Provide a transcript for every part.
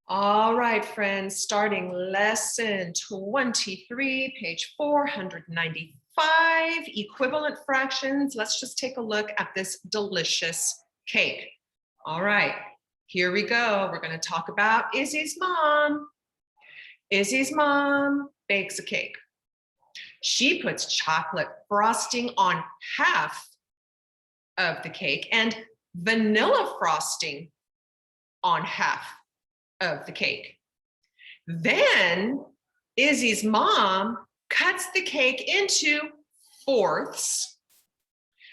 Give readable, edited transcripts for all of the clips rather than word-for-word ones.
All right, friends, starting lesson 23, page 495, equivalent fractions. Let's just take a look at this delicious cake. All right, here we go. We're going to talk about Izzy's mom. Izzy's mom bakes a cake. She puts chocolate frosting on half of the cake and vanilla frosting on half of the cake. Then Izzy's mom cuts the cake into fourths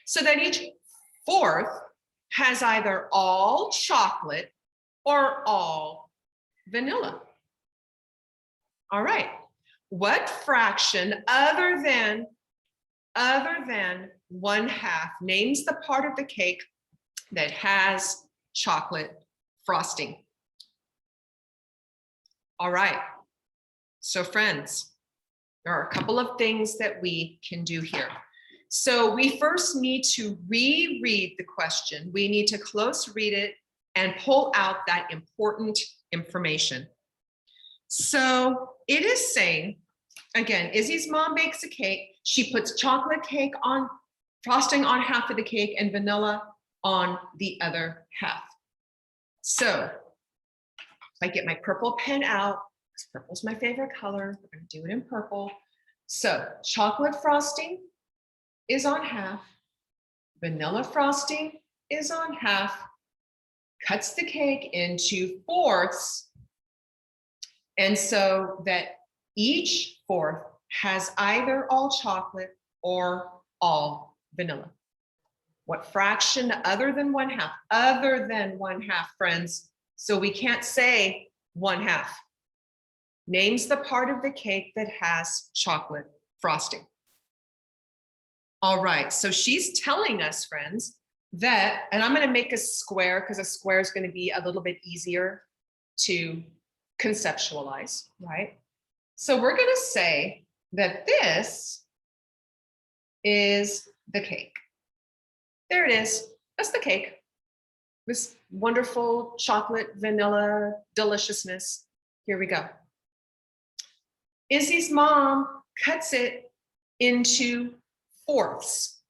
so that each fourth has either all chocolate or all vanilla. All right, what fraction other than 1/2 names the part of the cake that has chocolate frosting? All right, so friends, there are a couple of things that we can do here. So we first need to reread the question. We need to close read it and pull out that important information. So it is saying, again, Izzy's mom bakes a cake. She puts chocolate cake on, frosting on half of the cake and vanilla on the other half. So I get my purple pen out, because purple's my favorite color. We're going to do it in purple. So chocolate frosting is on half, vanilla frosting is on half, cuts the cake into fourths, and so that each fourth has either all chocolate or all vanilla. What fraction other than 1/2? Other than 1/2, friends. So we can't say 1/2. Names the part of the cake that has chocolate frosting. All right, so she's telling us, friends, that, and I'm going to make a square because a square is going to be a little bit easier to conceptualize, right? So we're going to say that this is the cake. There it is. That's the cake. This wonderful chocolate vanilla deliciousness. Here we go. Izzy's mom cuts it into fourths.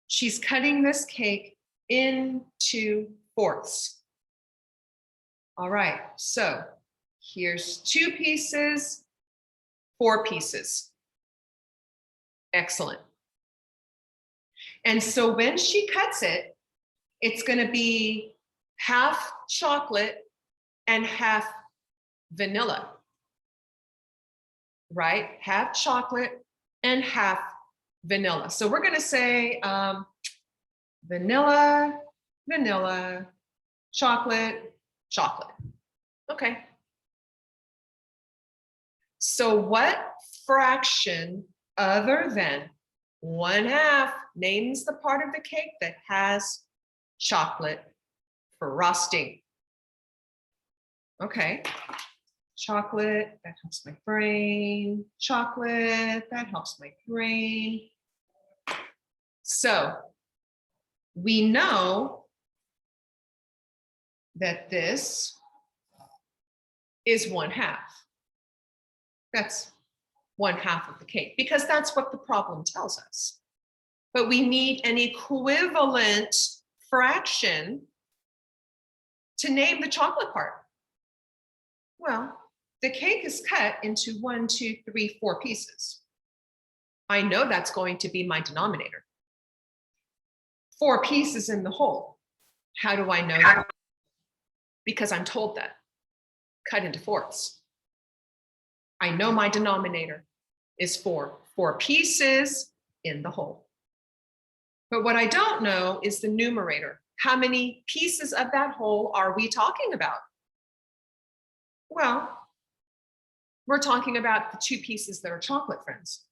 She's cutting this cake into fourths. All right, so here's 2 pieces, 4 pieces. Excellent. And so when she cuts it, it's going to be half chocolate and half vanilla, right? Half chocolate and half vanilla. So we're going to say vanilla, vanilla, chocolate, chocolate. Okay. So what fraction other than 1/2 names the part of the cake that has chocolate frosting? Okay. Chocolate, that helps my brain. Chocolate, that helps my brain. So we know that this is 1/2. That's 1/2 of the cake, because that's what the problem tells us. But we need an equivalent fraction to name the chocolate part. Well, the cake is cut into 1, 2, 3, 4 pieces. I know that's going to be my denominator. 4 pieces in the whole. How do I know that? Because I'm told that. Cut into fourths. I know my denominator is 4 pieces in the whole. But what I don't know is the numerator. How many pieces of that whole are we talking about? Well, we're talking about the 2 pieces that are chocolate, friends.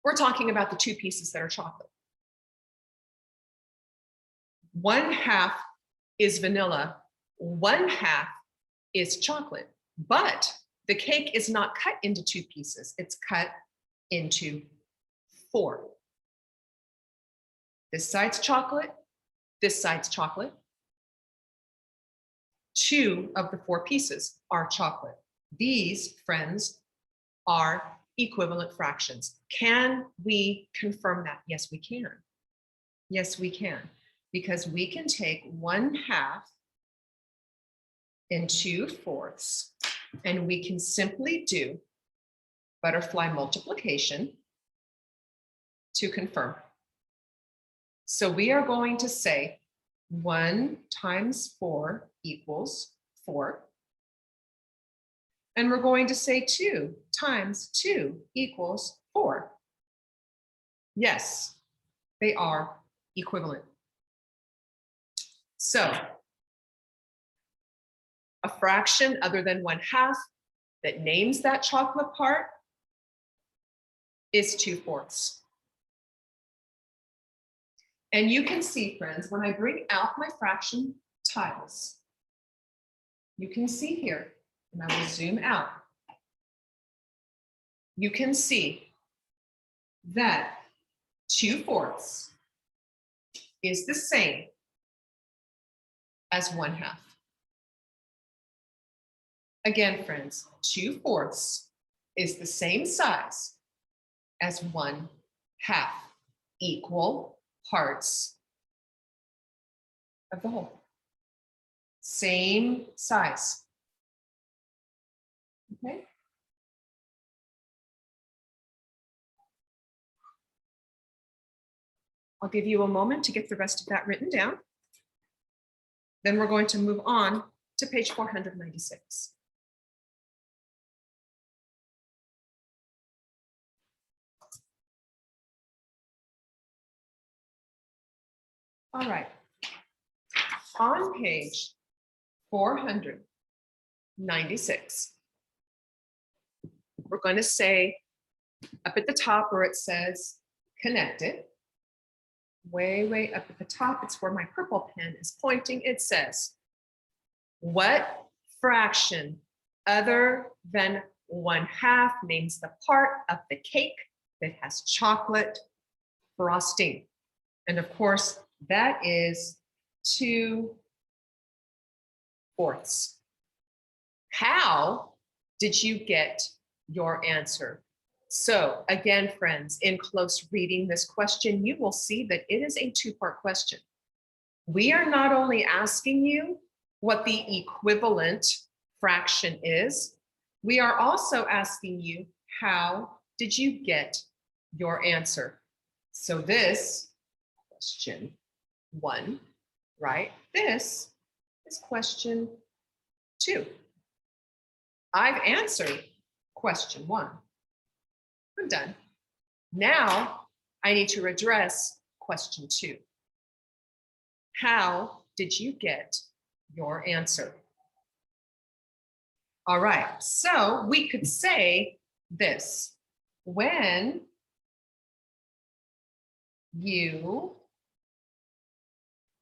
We're talking about the 2 pieces that are chocolate. 1/2 is vanilla, 1/2 is chocolate, but the cake is not cut into 2 pieces. It's cut into 4. This side's chocolate, this side's chocolate. 2 of the 4 pieces are chocolate. These, friends, are equivalent fractions. Can we confirm that? Yes, we can. Yes, we can. Because we can take 1/2 and 2/4, and we can simply do butterfly multiplication to confirm. So we are going to say 1 times 4 equals 4. And we're going to say 2 times 2 equals 4. Yes, they are equivalent. So a fraction other than 1/2 that names that chocolate part is 2/4. And you can see, friends, when I bring out my fraction tiles, you can see here, and I will zoom out. You can see that 2/4 is the same as 1/2. Again, friends, 2/4 is the same size as 1/2, equal parts of the whole. Same size. Okay. I'll give you a moment to get the rest of that written down. Then we're going to move on to page 496. All right. On page 496, we're going to say up at the top where it says connected, way up at the top, it's where my purple pen is pointing. It says, what fraction other than 1/2 names the part of the cake that has chocolate frosting? And of course, that is 2/4. How did you get your answer? So again, friends, in close reading this question, you will see that it is a 2-part question. We are not only asking you what the equivalent fraction is, we are also asking you, how did you get your answer? So this, question 1, right? This is question 2. I've answered question 1. I'm done. Now I need to address question 2. How did you get your answer? All right, so we could say this. When you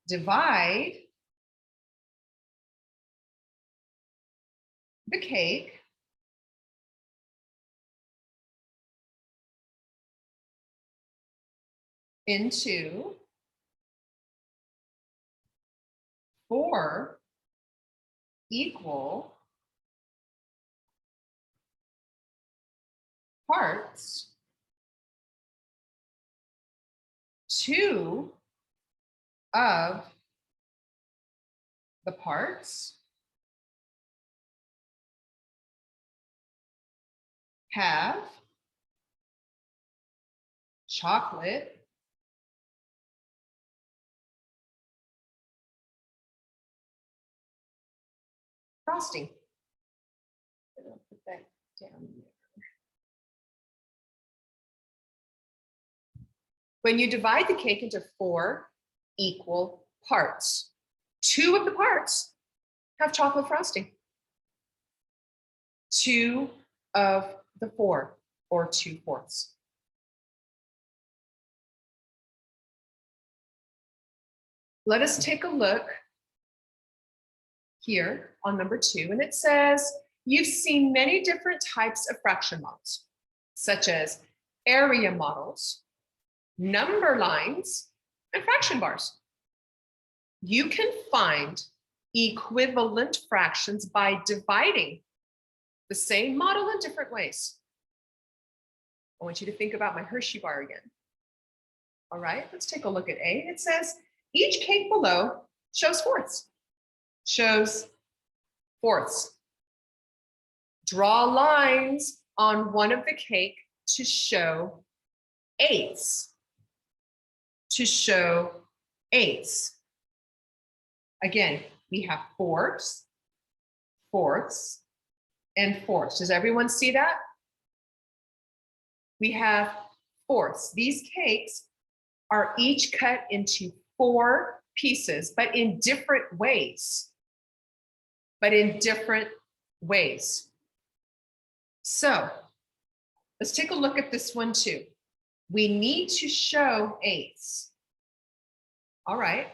divide the cake into 4 equal parts, 2 of the parts have chocolate frosting. I'll put that down there. When you divide the cake into 4 equal parts, 2 of the parts have chocolate frosting. 2 of the 4, or 2/4. Let us take a look here on number 2, and it says, you've seen many different types of fraction models, such as area models, number lines, and fraction bars. You can find equivalent fractions by dividing the same model in different ways. I want you to think about my Hershey bar again. All right, let's take a look at A. It says each cake below shows fourths. Shows fourths. Draw lines on one of the cake to show eighths. To show eighths. Again, we have fourths, fourths, and fourths. Does everyone see that? We have fourths. These cakes are each cut into 4 pieces, but in different ways. So let's take a look at this one too. We need to show eighths. All right.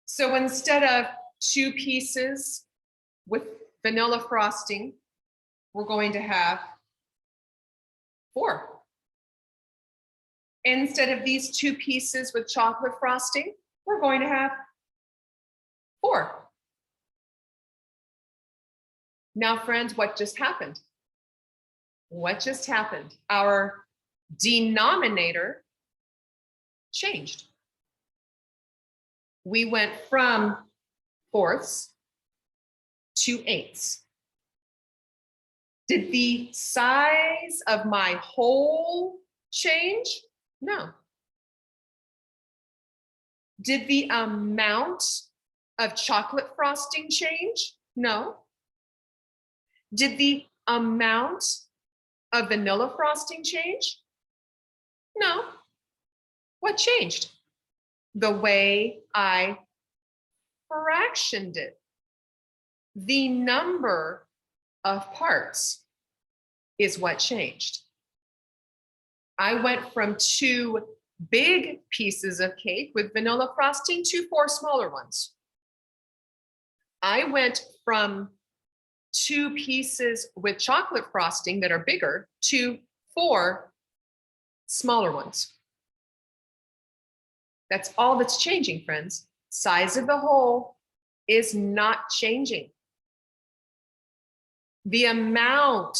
So instead of 2 pieces with vanilla frosting, we're going to have 4. Instead of these 2 pieces with chocolate frosting, we're going to have 4. Now, friends, what just happened? What just happened? Our denominator changed. We went from fourths to eighths. Did the size of my whole change? No. Did the amount of chocolate frosting change? No. Did the amount of vanilla frosting change? No. What changed? The way I fractioned it. The number of parts is what changed. I went from 2 big pieces of cake with vanilla frosting to 4 smaller ones. I went from 2 pieces with chocolate frosting that are bigger to 4 smaller ones. That's all that's changing, friends. Size of the whole is not changing. The amount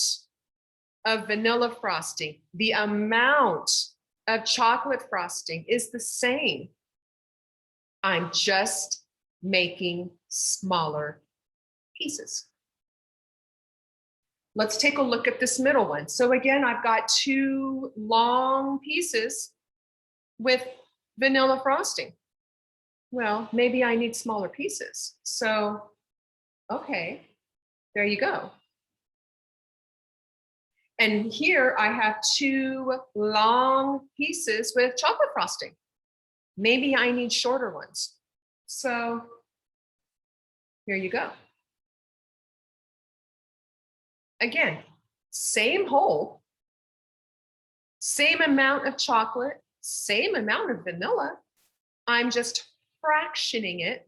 of vanilla frosting, the amount of chocolate frosting is the same. I'm just making smaller pieces. Let's take a look at this middle one. So again, I've got 2 long pieces with vanilla frosting. Well, maybe I need smaller pieces. So, okay, there you go. And here I have 2 long pieces with chocolate frosting. Maybe I need shorter ones. So here you go. Again, same whole, same amount of chocolate, same amount of vanilla. I'm just fractioning it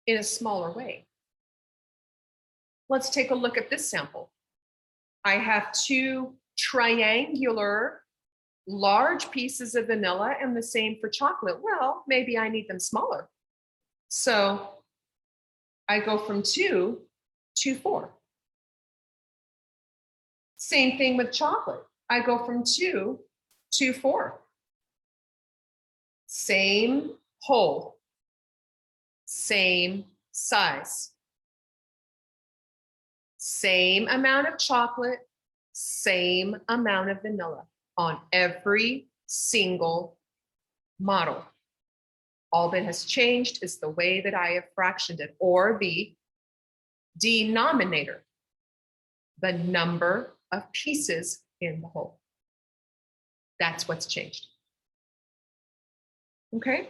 in a smaller way. Let's take a look at this sample. I have 2 triangular large pieces of vanilla and the same for chocolate. Well, maybe I need them smaller. So I go from 2 to 4. Same thing with chocolate. I go from 2 to 4. Same whole, same size. Same amount of chocolate, same amount of vanilla on every single model. All that has changed is the way that I have fractioned it, or the denominator, the number of pieces in the whole. That's what's changed. Okay,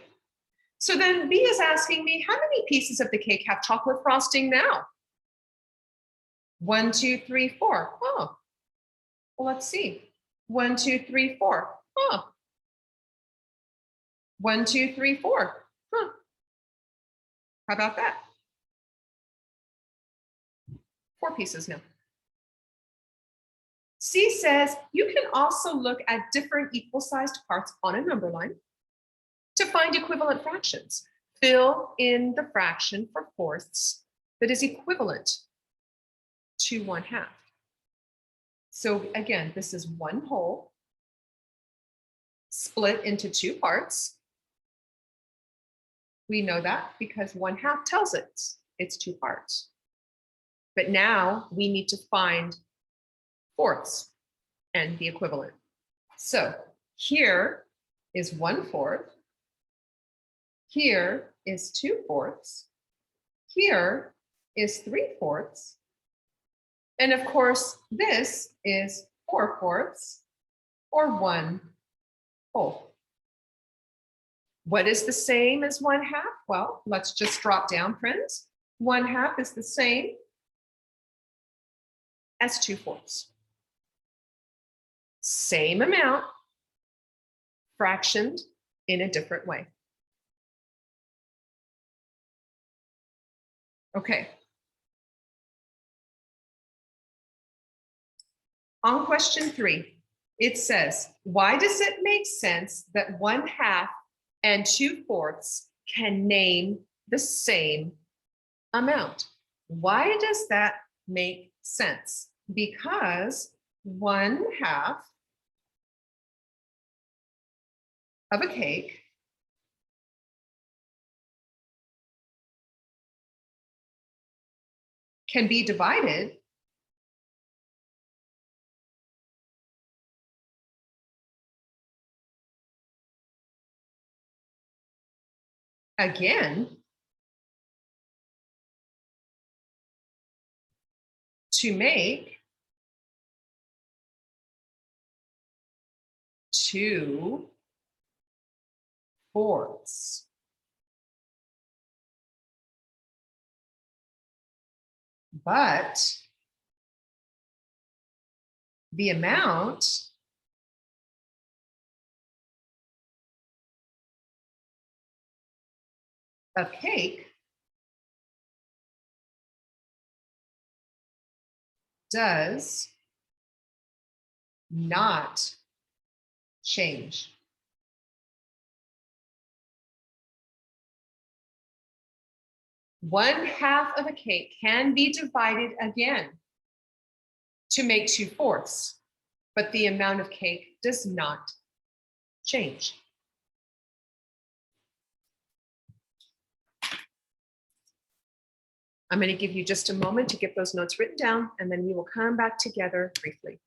so then B is asking me, how many pieces of the cake have chocolate frosting now? 1, 2, 3, 4. Oh, well, let's see. 1, 2, 3, 4. Oh. 1, 2, 3, 4. Huh. How about that? 4 pieces now. C says you can also look at different equal-sized parts on a number line to find equivalent fractions. fill in the fraction for fourths that is equivalent to 1/2. So again, this is 1 whole split into 2 parts. We know that because 1/2 tells us it's 2 parts. But now we need to find fourths and the equivalent. So here is 1/4. Here is 2/4. Here is 3/4. And of course, this is 4/4 or 1 whole. What is the same as 1/2? Well, let's just drop down, friends. 1/2 is the same as 2/4. Same amount, fractioned in a different way. Okay. On question 3, it says, why does it make sense that 1/2 and 2/4 can name the same amount? Why does that make sense? Because 1/2 of a cake can be divided again to make 2/4. But the amount of cake does not change. One half of a cake can be divided again to make 2/4, but the amount of cake does not change. I'm going to give you just a moment to get those notes written down, and then we will come back together briefly.